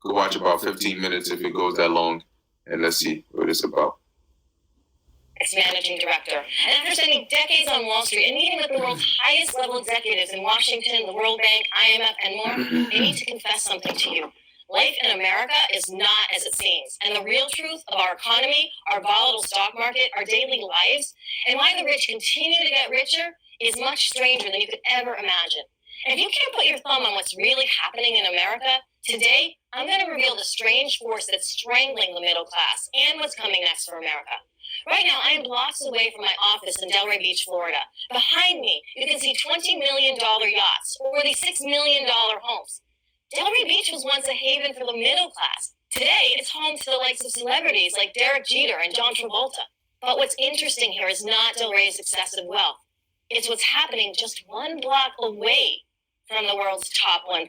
Could watch about 15 minutes if it goes that long, and let's see what it's about. Its managing director. And after spending decades on Wall Street and meeting with the world's highest level executives in Washington, the World Bank, IMF, and more, they need to confess something to you. Life in America is not as it seems. And the real truth of our economy, our volatile stock market, our daily lives, and why the rich continue to get richer is much stranger than you could ever imagine. And if you can't put your thumb on what's really happening in America, today I'm going to reveal the strange force that's strangling the middle class and what's coming next for America. Right now, I am blocks away from my office in Delray Beach, Florida. Behind me, you can see $20 million yachts or these $6 million homes. Delray Beach was once a haven for the middle class. Today, it's home to the likes of celebrities like Derek Jeter and John Travolta. But what's interesting here is not Delray's excessive wealth. It's what's happening just one block away from the world's top 1%.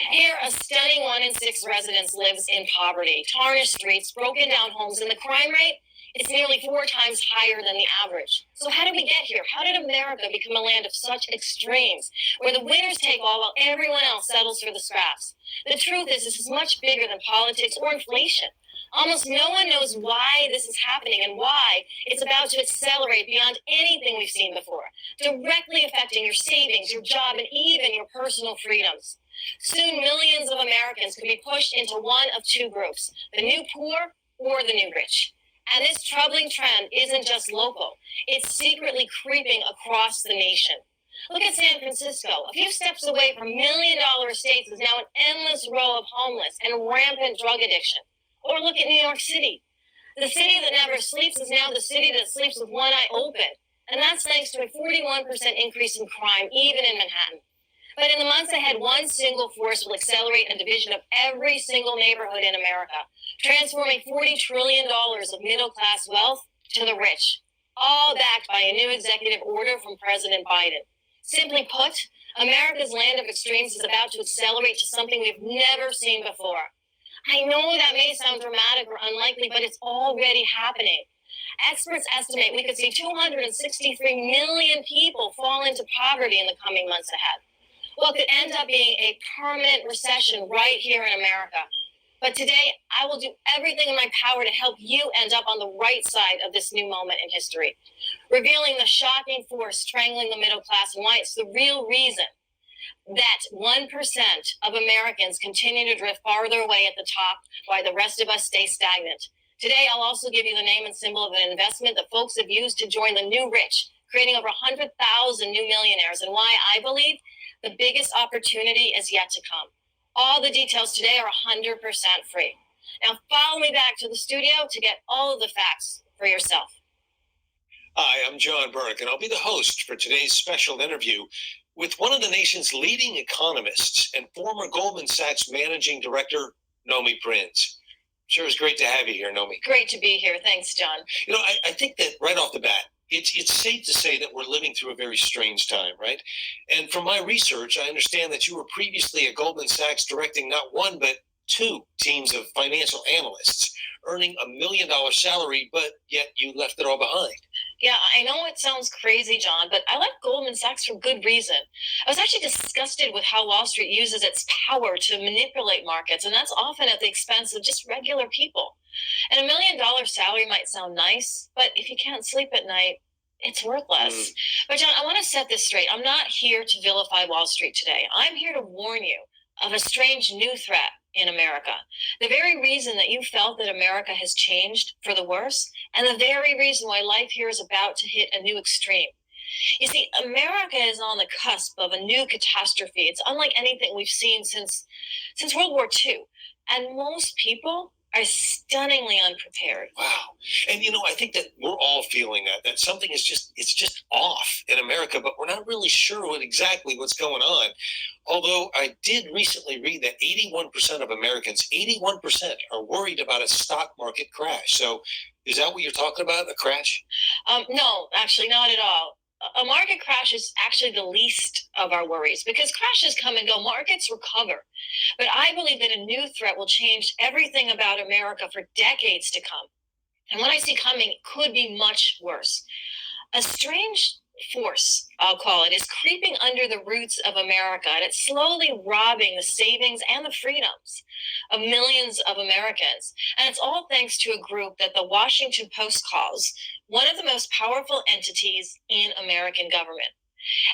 Here, a stunning 1 in 6 residents lives in poverty, tarnished streets, broken down homes, and the crime rate is nearly 4 times higher than the average. So how did we get here? How did America become a land of such extremes, where the winners take all while everyone else settles for the scraps? The truth is, this is much bigger than politics or inflation. Almost no one knows why this is happening and why it's about to accelerate beyond anything we've seen before, directly affecting your savings, your job, and even your personal freedoms. Soon, millions of Americans could be pushed into one of 2 groups, the new poor or the new rich. And this troubling trend isn't just local. It's secretly creeping across the nation. Look at San Francisco. A few steps away from million-dollar estates is now an endless row of homeless and rampant drug addiction. Or look at New York City. The city that never sleeps is now the city that sleeps with one eye open. And that's thanks to a 41% increase in crime, even in Manhattan. But in the months ahead, one single force will accelerate a division of every single neighborhood in America, transforming $40 trillion of middle-class wealth to the rich, all backed by a new executive order from President Biden. Simply put, America's land of extremes is about to accelerate to something we've never seen before. I know that may sound dramatic or unlikely, but it's already happening. Experts estimate we could see 263 million people fall into poverty in the coming months ahead. Well, it could end up being a permanent recession right here in America. But today, I will do everything in my power to help you end up on the right side of this new moment in history, revealing the shocking force strangling the middle class and why it's the real reason that 1% of Americans continue to drift farther away at the top while the rest of us stay stagnant. Today, I'll also give you the name and symbol of an investment that folks have used to join the new rich, creating over 100,000 new millionaires, and why I believe the biggest opportunity is yet to come. All the details today are 100% free. Now follow me back to the studio to get all of the facts for yourself. Hi, I'm John Burke, and I'll be the host for today's special interview with one of the nation's leading economists and former Goldman Sachs managing director, Nomi Prinz. Sure, it's great to have you here, Nomi. Great to be here. Thanks, John. You know, I think that right off the bat, it's safe to say that we're living through a very strange time, right? And from my research, I understand that you were previously at Goldman Sachs directing not 1, but 2 teams of financial analysts, earning $1 million salary, but yet you left it all behind. Yeah, I know it sounds crazy, John, but I left Goldman Sachs for good reason. I was actually disgusted with how Wall Street uses its power to manipulate markets, and that's often at the expense of just regular people. And $1 million salary might sound nice, but if you can't sleep at night, it's worthless. But John, I want to set this straight. I'm not here to vilify Wall Street today. I'm here to warn you of a strange new threat in America. The very reason that you felt that America has changed for the worse, and the very reason why life here is about to hit a new extreme. You see, America is on the cusp of a new catastrophe. It's unlike anything we've seen since World War II. And most people are stunningly unprepared. Wow. And you know, I think that we're all feeling that something is just off in America, but we're not really sure exactly what's going on. Although I did recently read that 81% of Americans, 81% are worried about a stock market crash. So is that what you're talking about, a crash? No, actually not at all. A market crash is actually the least of our worries because crashes come and go, markets recover. But I believe that a new threat will change everything about America for decades to come. And what I see coming could be much worse. A strange force, I'll call it, is creeping under the roots of America, and it's slowly robbing the savings and the freedoms of millions of Americans. And it's all thanks to a group that the Washington Post calls one of the most powerful entities in American government.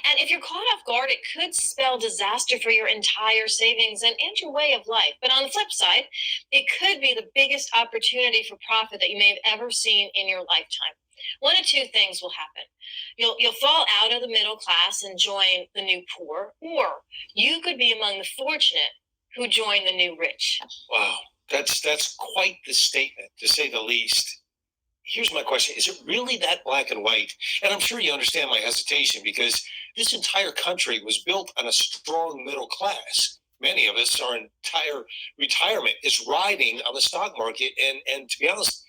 And if you're caught off guard, it could spell disaster for your entire savings and your way of life. But on the flip side, it could be the biggest opportunity for profit that you may have ever seen in your lifetime. One of two things will happen. You'll fall out of the middle class and join the new poor, or you could be among the fortunate who join the new rich. Wow, that's quite the statement, to say the least. Here's my question. Is it really that black and white? And I'm sure you understand my hesitation, because this entire country was built on a strong middle class. Many of us, our entire retirement is riding on the stock market. And to be honest,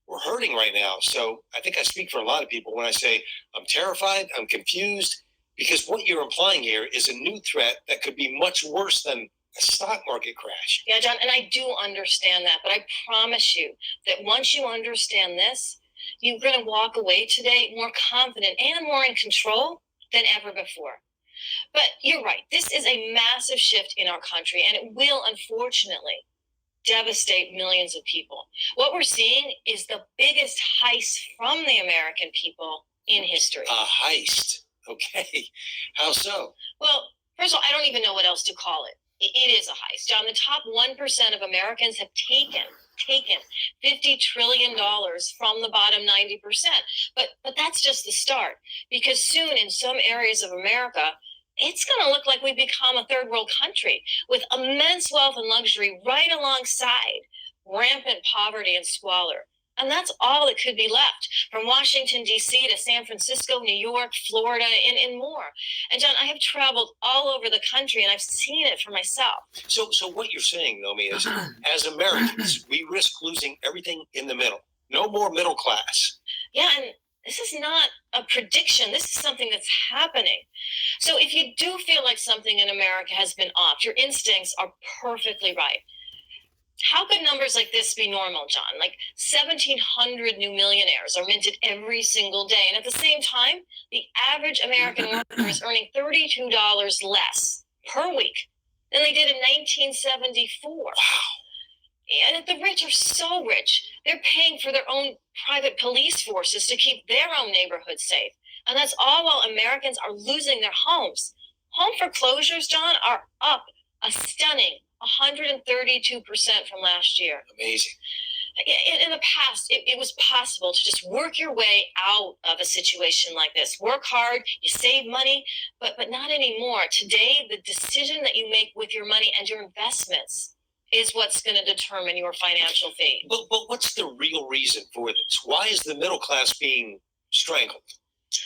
we're hurting right now. So I think I speak for a lot of people when I say I'm terrified, I'm confused, because what you're implying here is a new threat that could be much worse than a stock market crash. Yeah, John, and I do understand that, but I promise you that once you understand this, you're going to walk away today more confident and more in control than ever before. But you're right. This is a massive shift in our country, and it will, unfortunately, devastate millions of people. What we're seeing is the biggest heist from the American people in history. A heist. Okay. How so? Well, first of all, I don't even know what else to call it. It is a heist. John, the top 1% of Americans have taken $50 trillion from the bottom 90%. But that's just the start, because soon in some areas of America, it's going to look like we've become a third world country with immense wealth and luxury right alongside rampant poverty and squalor. And that's all that could be left, from Washington, D.C. to San Francisco, New York, Florida, and more. And John, I have traveled all over the country, and I've seen it for myself. So what you're saying, Nomi, is as Americans, we risk losing everything in the middle. No more middle class. Yeah, and this is not a prediction. This is something that's happening. So if you do feel like something in America has been off, your instincts are perfectly right. How could numbers like this be normal, John? Like 1,700 new millionaires are minted every single day. And at the same time, the average American worker is earning $32 less per week than they did in 1974. Wow. And the rich are so rich, they're paying for their own private police forces to keep their own neighborhoods safe. And that's all while Americans are losing their homes. Home foreclosures, John, are up a stunning 132% from last year. Amazing. In the past, it was possible to just work your way out of a situation like this. Work hard, you save money, but not anymore. Today, the decision that you make with your money and your investments is what's going to determine your financial fate. But what's the real reason for this? Why is the middle class being strangled?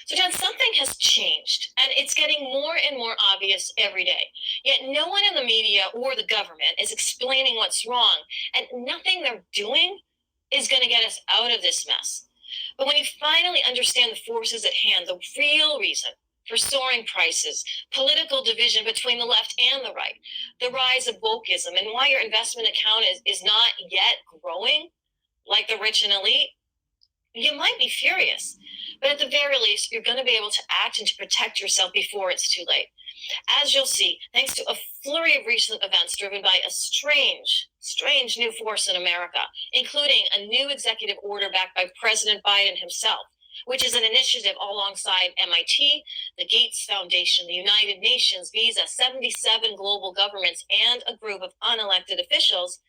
So, John, something has changed, and it's getting more and more obvious every day. Yet no one in the media or the government is explaining what's wrong, and nothing they're doing is going to get us out of this mess. But when you finally understand the forces at hand, the real reason for soaring prices, political division between the left and the right, the rise of wokeism, and why your investment account is not yet growing like the rich and elite, you might be furious. But at the very least, you're going to be able to act and to protect yourself before it's too late. As you'll see, thanks to a flurry of recent events driven by a strange new force in America, including a new executive order backed by President Biden himself, which is an initiative alongside MIT, the Gates Foundation, the United Nations, Visa, 77 global governments, and a group of unelected officials,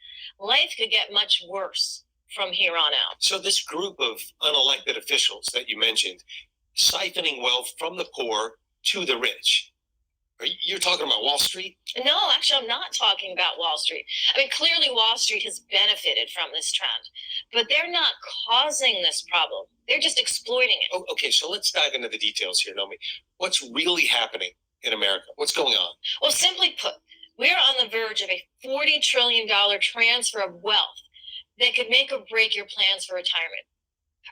life could get much worse from here on out. So this group of unelected officials that you mentioned, siphoning wealth from the poor to the rich. You're talking about Wall Street? No, actually, I'm not talking about Wall Street. I mean, clearly Wall Street has benefited from this trend, but they're not causing this problem. They're just exploiting it. Oh, okay, so let's dive into the details here, Nomi. What's really happening in America? What's going on? Well, simply put, we're on the verge of a $40 trillion transfer of wealth that could make or break your plans for retirement.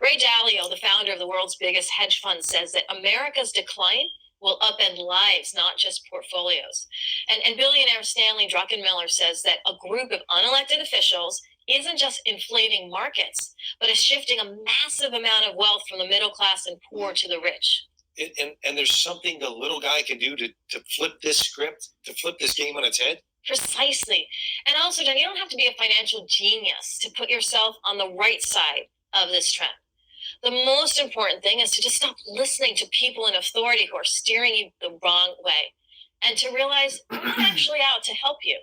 Ray Dalio, the founder of the world's biggest hedge fund, says that America's decline will upend lives, not just portfolios. And billionaire Stanley Druckenmiller says that a group of unelected officials isn't just inflating markets, but is shifting a massive amount of wealth from the middle class and poor to the rich. And there's something the little guy can do to flip this script, to flip this game on its head? Precisely. And also, John, you don't have to be a financial genius to put yourself on the right side of this trend. The most important thing is to just stop listening to people in authority who are steering you the wrong way and to realize I'm not actually out to help you.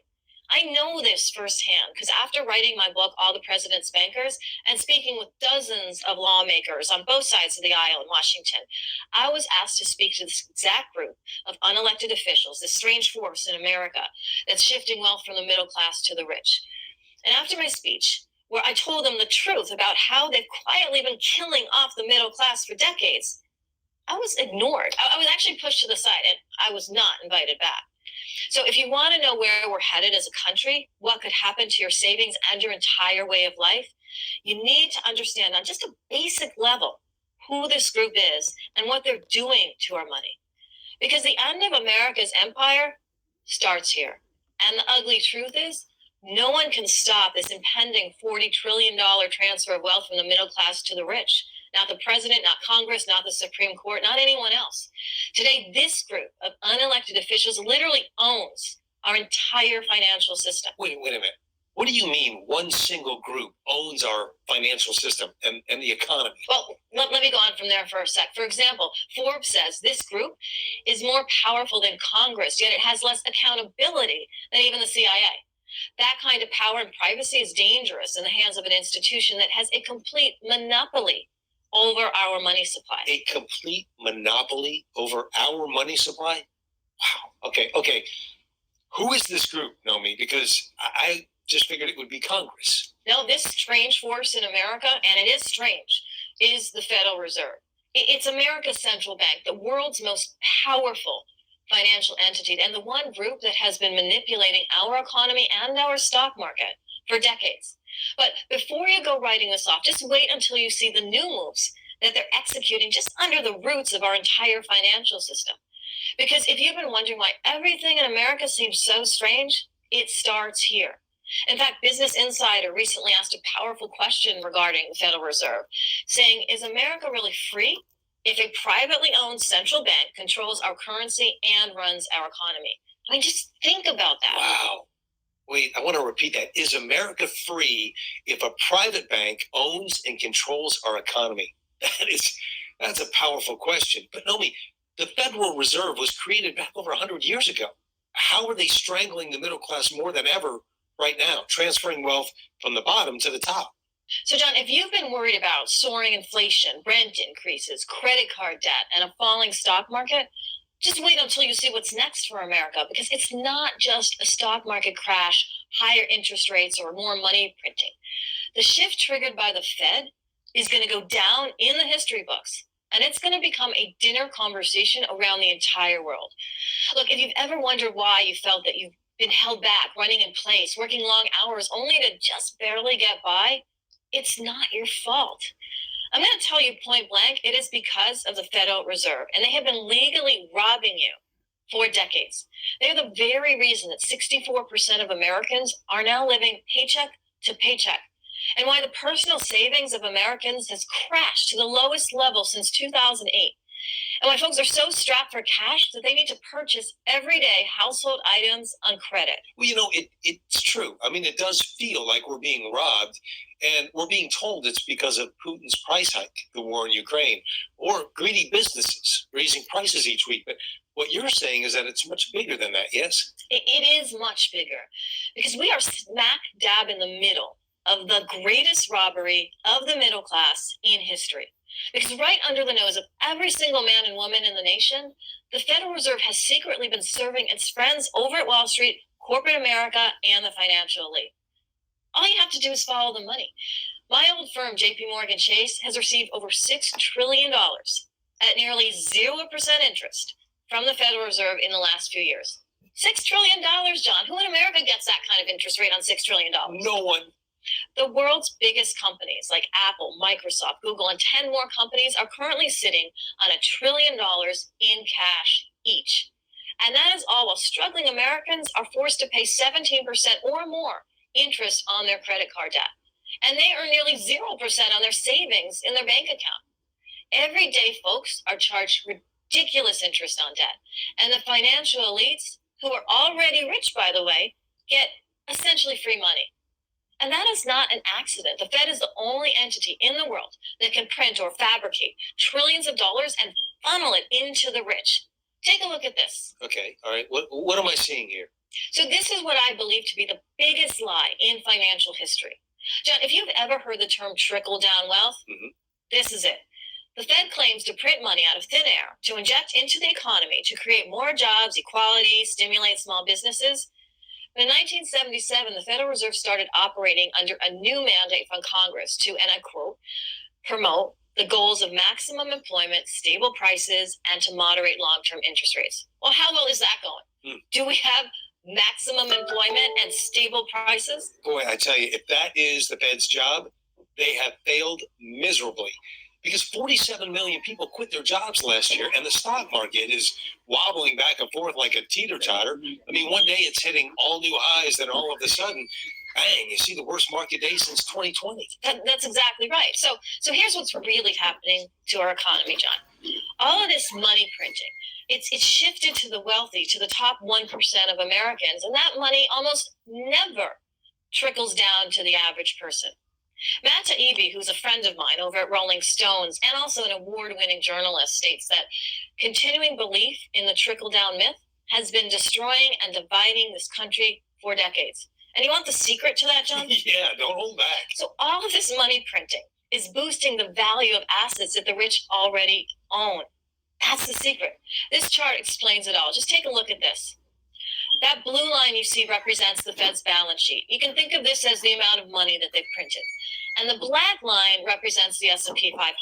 I know this firsthand because after writing my book, All the President's Bankers, and speaking with dozens of lawmakers on both sides of the aisle in Washington, I was asked to speak to this exact group of unelected officials, this strange force in America that's shifting wealth from the middle class to the rich. And after my speech, where I told them the truth about how they've quietly been killing off the middle class for decades, I was ignored. I was actually pushed to the side, and I was not invited back. So if you want to know where we're headed as a country, what could happen to your savings and your entire way of life, you need to understand on just a basic level who this group is and what they're doing to our money. Because the end of America's empire starts here. And the ugly truth is, no one can stop this impending $40 trillion transfer of wealth from the middle class to the rich. Not the president, not Congress, not the Supreme Court, not anyone else. Today, this group of unelected officials literally owns our entire financial system. Wait a minute. What do you mean one single group owns our financial system and the economy? Well, let me go on from there for a sec. For example, Forbes says this group is more powerful than Congress, yet it has less accountability than even the CIA. That kind of power and privacy is dangerous in the hands of an institution that has a complete monopoly over our money supply. A complete monopoly over our money supply? Wow. Okay. Who is this group, Nomi? Because I just figured it would be Congress. No, this strange force in America, and it is strange, is the Federal Reserve. It's America's central bank, the world's most powerful financial entity, and the one group that has been manipulating our economy and our stock market for decades. But before you go writing this off, just wait until you see the new moves that they're executing just under the roots of our entire financial system. Because if you've been wondering why everything in America seems so strange, it starts here. In fact, Business Insider recently asked a powerful question regarding the Federal Reserve, saying, is America really free if a privately owned central bank controls our currency and runs our economy? I mean, just think about that. Wow. Wait, I want to repeat that. Is America free if a private bank owns and controls our economy? That's a powerful question. But Nomi, the Federal Reserve was created back over 100 years ago. How are they strangling the middle class more than ever right now, transferring wealth from the bottom to the top? So, John, if you've been worried about soaring inflation, rent increases, credit card debt, and a falling stock market, just wait until you see what's next for America, because it's not just a stock market crash, higher interest rates, or more money printing. The shift triggered by the Fed is going to go down in the history books, and it's going to become a dinner conversation around the entire world. Look, if you've ever wondered why you felt that you've been held back, running in place, working long hours only to just barely get by, it's not your fault. I'm going to tell you point blank, it is because of the Federal Reserve, and they have been legally robbing you for decades. They're the very reason that 64% of Americans are now living paycheck to paycheck, and why the personal savings of Americans has crashed to the lowest level since 2008. And why folks are so strapped for cash that they need to purchase everyday household items on credit. Well, it's true. I mean, it does feel like we're being robbed, and we're being told it's because of Putin's price hike, the war in Ukraine, or greedy businesses raising prices each week. But what you're saying is that it's much bigger than that, yes? It is much bigger, because we are smack dab in the middle of the greatest robbery of the middle class in history. Because right under the nose of every single man and woman in the nation, the Federal Reserve has secretly been serving its friends over at Wall Street, corporate America, and the financial elite. All you have to do is follow the money. My old firm, JP Morgan Chase, has received over $6 trillion at nearly 0% interest from the Federal Reserve in the last few years. $6 trillion, John. Who in America gets that kind of interest rate on $6 trillion? No one. The world's biggest companies like Apple, Microsoft, Google, and 10 more companies are currently sitting on $1 trillion in cash each. And that is all while struggling Americans are forced to pay 17% or more interest on their credit card debt. And they earn nearly 0% on their savings in their bank account. Every day, folks are charged ridiculous interest on debt. And the financial elites, who are already rich, by the way, get essentially free money. And that is not an accident. The Fed is the only entity in the world that can print or fabricate trillions of dollars and funnel it into the rich. Take a look at this. Okay, all right. What am I seeing here? So this is what I believe to be the biggest lie in financial history. John, if you've ever heard the term trickle-down wealth, this is it. The Fed claims to print money out of thin air to inject into the economy to create more jobs, equality, stimulate small businesses. But in 1977, the Federal Reserve started operating under a new mandate from Congress to, and I quote, promote the goals of maximum employment, stable prices, and to moderate long-term interest rates. Well, how well is that going? Do we have maximum employment and stable prices? Boy, I tell you, if that is the Fed's job, they have failed miserably. Because 47 million people quit their jobs last year, and the stock market is wobbling back and forth like a teeter-totter. I mean, one day it's hitting all new highs, then all of a sudden, bang, you see the worst market day since 2020. That's exactly right. So here's what's really happening to our economy, John. All of this money printing, it's shifted to the wealthy, to the top 1% of Americans, and that money almost never trickles down to the average person. Matt Taibbi, who's a friend of mine over at Rolling Stones and also an award-winning journalist, states that continuing belief in the trickle-down myth has been destroying and dividing this country for decades. And you want the secret to that, John? Yeah, don't hold back. So all of this money printing is boosting the value of assets that the rich already own. That's the secret. This chart explains it all. Just take a look at this. That blue line you see represents the Fed's balance sheet. You can think of this as the amount of money that they've printed. And the black line represents the S&P 500.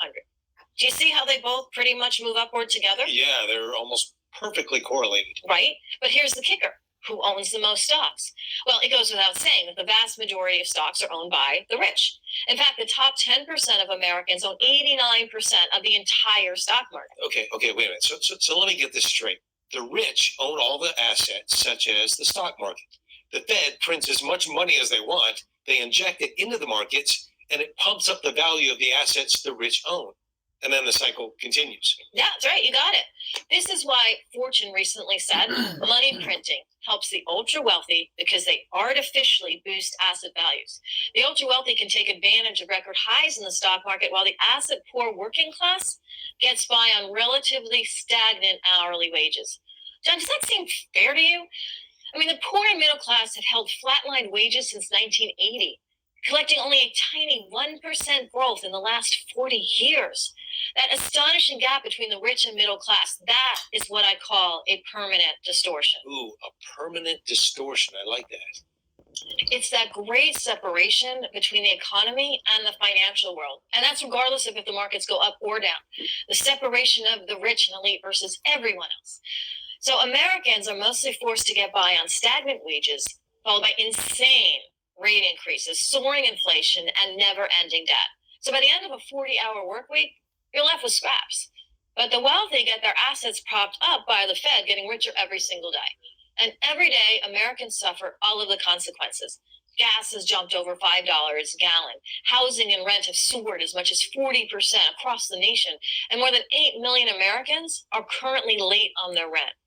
Do you see how they both pretty much move upward together? Yeah, they're almost perfectly correlated. Right? But here's the kicker. Who owns the most stocks? Well, it goes without saying that the vast majority of stocks are owned by the rich. In fact, the top 10% of Americans own 89% of the entire stock market. Okay, wait a minute. So let me get this straight. The rich own all the assets, such as the stock market. The Fed prints as much money as they want. They inject it into the markets, and it pumps up the value of the assets the rich own. And then the cycle continues. Yeah, that's right. You got it. This is why Fortune recently said money printing helps the ultra wealthy because they artificially boost asset values. The ultra wealthy can take advantage of record highs in the stock market while the asset poor working class gets by on relatively stagnant hourly wages. John, does that seem fair to you? I mean, the poor and middle class have held flatline wages since 1980. Collecting only a tiny 1% growth in the last 40 years. That astonishing gap between the rich and middle class, that is what I call a permanent distortion. Ooh, a permanent distortion. I like that. It's that great separation between the economy and the financial world. And that's regardless of if the markets go up or down. The separation of the rich and elite versus everyone else. So Americans are mostly forced to get by on stagnant wages, followed by insane rate increases, soaring inflation, and never-ending debt. So by the end of a 40-hour work week, you're left with scraps. But the wealthy get their assets propped up by the Fed, getting richer every single day. And every day, Americans suffer all of the consequences. Gas has jumped over $5 a gallon. Housing and rent have soared as much as 40% across the nation. And more than 8 million Americans are currently late on their rent.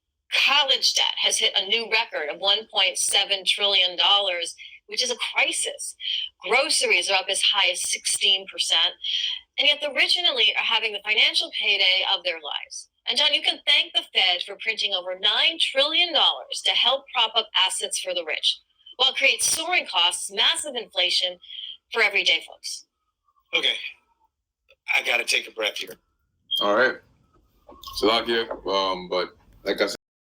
College debt has hit a new record of $1.7 trillion, which is a crisis. Groceries are up as high as 16%. And yet the rich and elite are having the financial payday of their lives. And John, you can thank the Fed for printing over $9 trillion to help prop up assets for the rich, while it creates soaring costs, massive inflation for everyday folks. Okay, I got to take a breath here. All right. So, like, yeah, but like I said,